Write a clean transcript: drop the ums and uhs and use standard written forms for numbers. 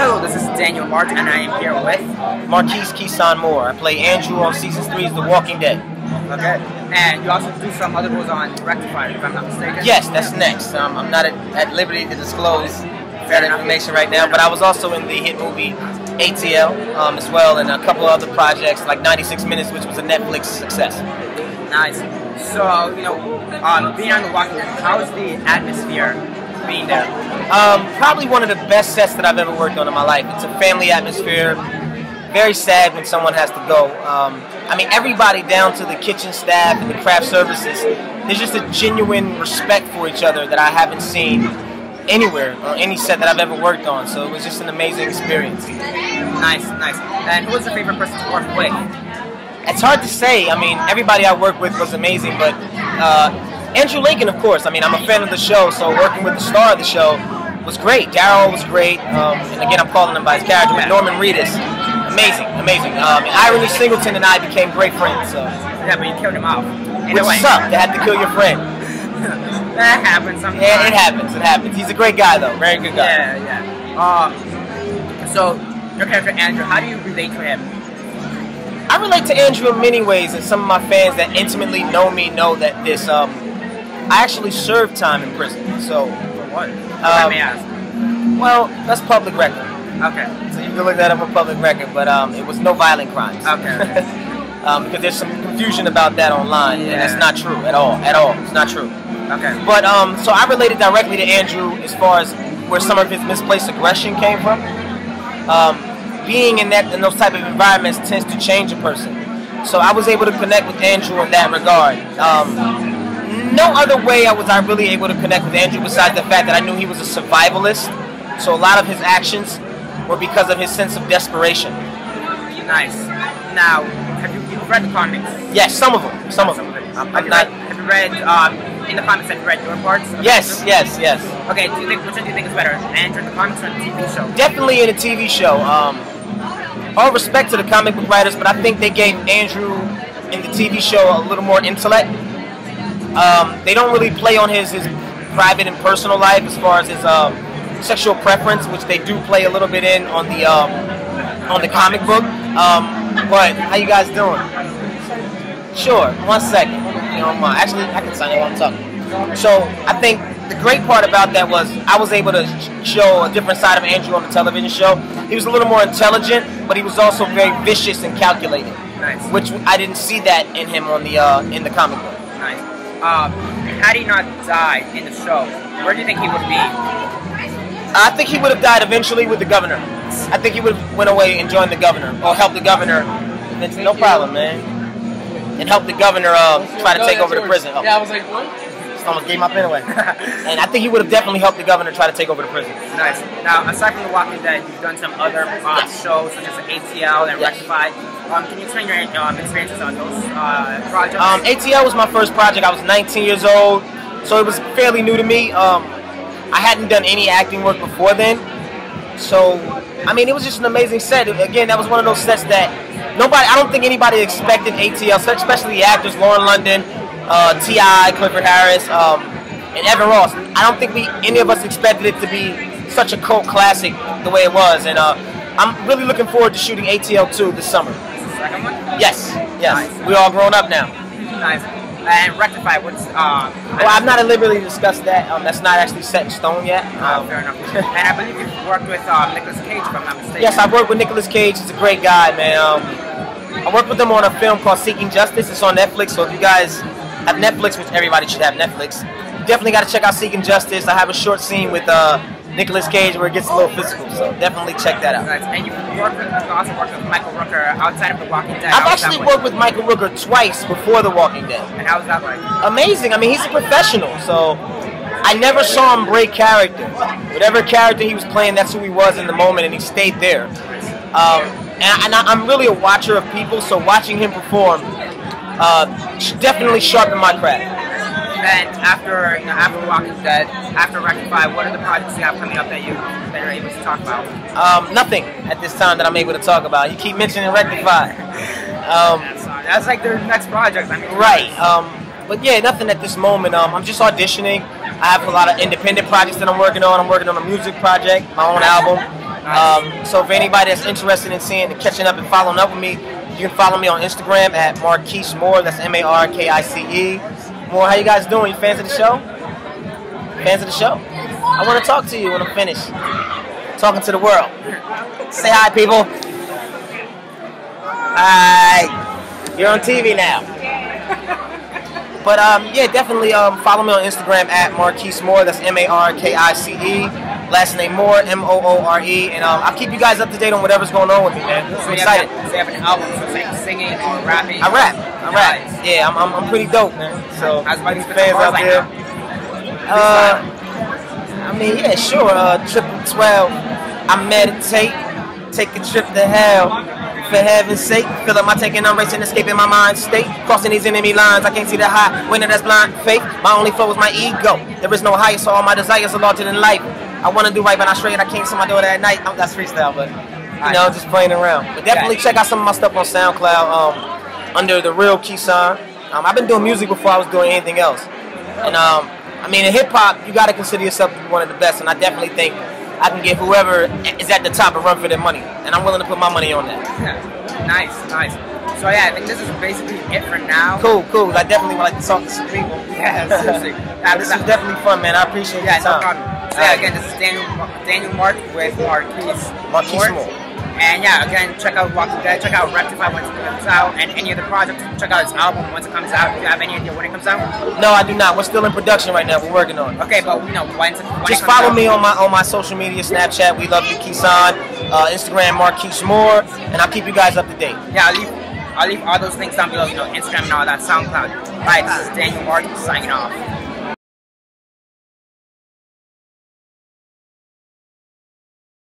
Hello, this is Daniel Mart, and I am here with Markice Kesan Moore. I play Andrew on Season 3's The Walking Dead. Okay. And you also do some other roles on Rectified, if I'm not mistaken? Yes, that's next. I'm not at liberty to disclose that information right now, but I was also in the hit movie ATL as well, and a couple of other projects like 96 Minutes, which was a Netflix success. Nice. So, being on The Walking Dead, how is the atmosphere being there? Probably one of the best sets that I've ever worked on in my life. It's a family atmosphere. Very sad when someone has to go. I mean, everybody down to the kitchen staff and the craft services, there's just a genuine respect for each other that I haven't seen anywhere on any set that I've ever worked on. So it was just an amazing experience. Nice, nice. And who was your favorite person to work with? It's hard to say. I mean, everybody I worked with was amazing, but Andrew Lincoln, of course. I mean, I'm a fan of the show, so working with the star of the show was great. Daryl was great, and again, I'm calling him by his character, with Norman Reedus. Amazing, amazing. Irony Singleton and I became great friends. So. Yeah, but you killed him off. Which sucked. You had to kill your friend. That happens sometimes. Yeah, it happens. It happens. He's a great guy, though. Very good guy. Yeah, yeah. So, your character Andrew, how do you relate to him? I relate to Andrew in many ways, and some of my fans that intimately know me know that this. I actually served time in prison. So. For what? Let me ask. Well, that's public record. Okay. So you can look that up on public record, but it was no violent crimes. Okay. Because there's some confusion about that online, and that's not true at all. At all, it's not true. Okay. But so I related directly to Andrew as far as where some of his misplaced aggression came from. Being in those type of environments tends to change a person. So I was able to connect with Andrew in that regard. No other way was I really able to connect with Andrew besides the fact that I knew he was a survivalist. So a lot of his actions were because of his sense of desperation. Nice. Now, have you read the comics? Yes, some of them. Some of them. Have you read in the comics? Have you read your parts? Yes, yes, yes. Okay, which one do you think is better, Andrew in the comics or the TV show? Definitely in a TV show. All respect to the comic book writers, but I think they gave Andrew in the TV show a little more intellect. They don't really play on his private and personal life as far as his sexual preference, which they do play a little bit in on the comic book. But how you guys doing? Sure. 1 second. Actually, I can sign it while I'm talking. So I think the great part about that was I was able to show a different side of Andrew on the television show. He was a little more intelligent, but he was also very vicious and calculated. Nice. Which I didn't see that in him on in the comic book. Nice. Had he not died in the show, where do you think he would be? I think he would have died eventually with the governor. I think he would have went away and joined the governor, or helped the governor. No problem, man. And help the governor try to take over the prison. Oh. Yeah, I was like, what? Just almost gave my pen away. And I think he would have definitely helped the governor try to take over the prison. Nice. Now, aside from The Walking Dead, you've done some other shows such as ATL and Rectified. Can you explain your experiences on those projects? ATL was my first project. I was 19 years old, so it was fairly new to me. I hadn't done any acting work before then, so I mean, it was just an amazing set. Again, that was one of those sets that I don't think anybody expected ATL, especially the actors, Lauren London, T.I., Clifford Harris, and Evan Ross. I don't think any of us expected it to be such a cult classic the way it was, and I'm really looking forward to shooting ATL 2 this summer. Second one? Yes, yes. Nice. We're all grown up now. Nice. And Rectify, what's... well, I'm not at liberty to discuss that. That's not actually set in stone yet. Fair enough. And I believe you've worked with Nicolas Cage, if I'm not mistaken. Yes, I've worked with Nicolas Cage. He's a great guy, man. I worked with him on a film called Seeking Justice. It's on Netflix, so if you guys have Netflix, which everybody should have Netflix, you definitely got to check out Seeking Justice. I have a short scene with Nicolas Cage where it gets a little physical, so definitely check that out. Nice. And you've also worked with Michael Rooker outside of The Walking Dead. I've actually worked with Michael Rooker twice before The Walking Dead. And how was that like? Amazing. I mean, he's a professional, so I never saw him break character. Whatever character he was playing, that's who he was in the moment, and he stayed there. And I'm really a watcher of people, so watching him perform definitely sharpened my craft. And after Walking Dead, after Rectify, what are the projects you have coming up that you're able to talk about? Nothing at this time that I'm able to talk about. You keep mentioning Rectify. That's like their next project. I mean, right. But yeah, nothing at this moment. I'm just auditioning. I have a lot of independent projects that I'm working on. I'm working on a music project, my own album. So if anybody that's interested in seeing and catching up and following up with me, you can follow me on Instagram at Markice Moore. That's Markice. Moore, how you guys doing? You fans of the show? Fans of the show? I want to talk to you when I'm finished. Talking to the world. Say hi, people. Hi. You're on TV now. But yeah, definitely follow me on Instagram at Markice Moore. That's Markice. Last name Moore, Moore. And I'll keep you guys up to date on whatever's going on with me, man. I'm excited. So you have an album, so singing or rapping? I rap. Nice. Yeah, I'm pretty dope, man. So how's my fans out there? I mean, yeah, sure. 12. I meditate, take a trip to hell. For heaven's sake, fill up my tank and I'm racing, escaping my mind state. Crossing these enemy lines, I can't see the high winner that's blind faith. My only foe is my ego. There is no higher, so all my desires are larger than life. I want to do right, but I'm straight. I can't see my daughter at night. That's freestyle, but you know, just playing around. But definitely check out some of my stuff on SoundCloud under the real Kesan. I've been doing music before I was doing anything else, and I mean, in hip hop, you got to consider yourself to be one of the best, and I definitely think I can give whoever is at the top a run for their money, and I'm willing to put my money on that. Yeah. Nice. So yeah, I think this is basically it for now. Cool. I definitely would like to talk to some people. Yeah, seriously. This is definitely fun, man. I appreciate your time. No problem. So yeah, again, this is Daniel Mart with Markice Moore. And yeah, again, check out Walking Dead, check out Rectify once it comes out, and any other projects, check out his album once it comes out. Do you have any idea when it comes out? No, I do not. We're still in production right now. We're working on it. Okay, but you know, when just follow me on my social media, Snapchat, We Love You Kesan, Instagram, Markice Moore, and I'll keep you guys up to date. Yeah, I'll leave all those links down below, you know, Instagram and all that, SoundCloud. Right, this is Daniel Mart signing off.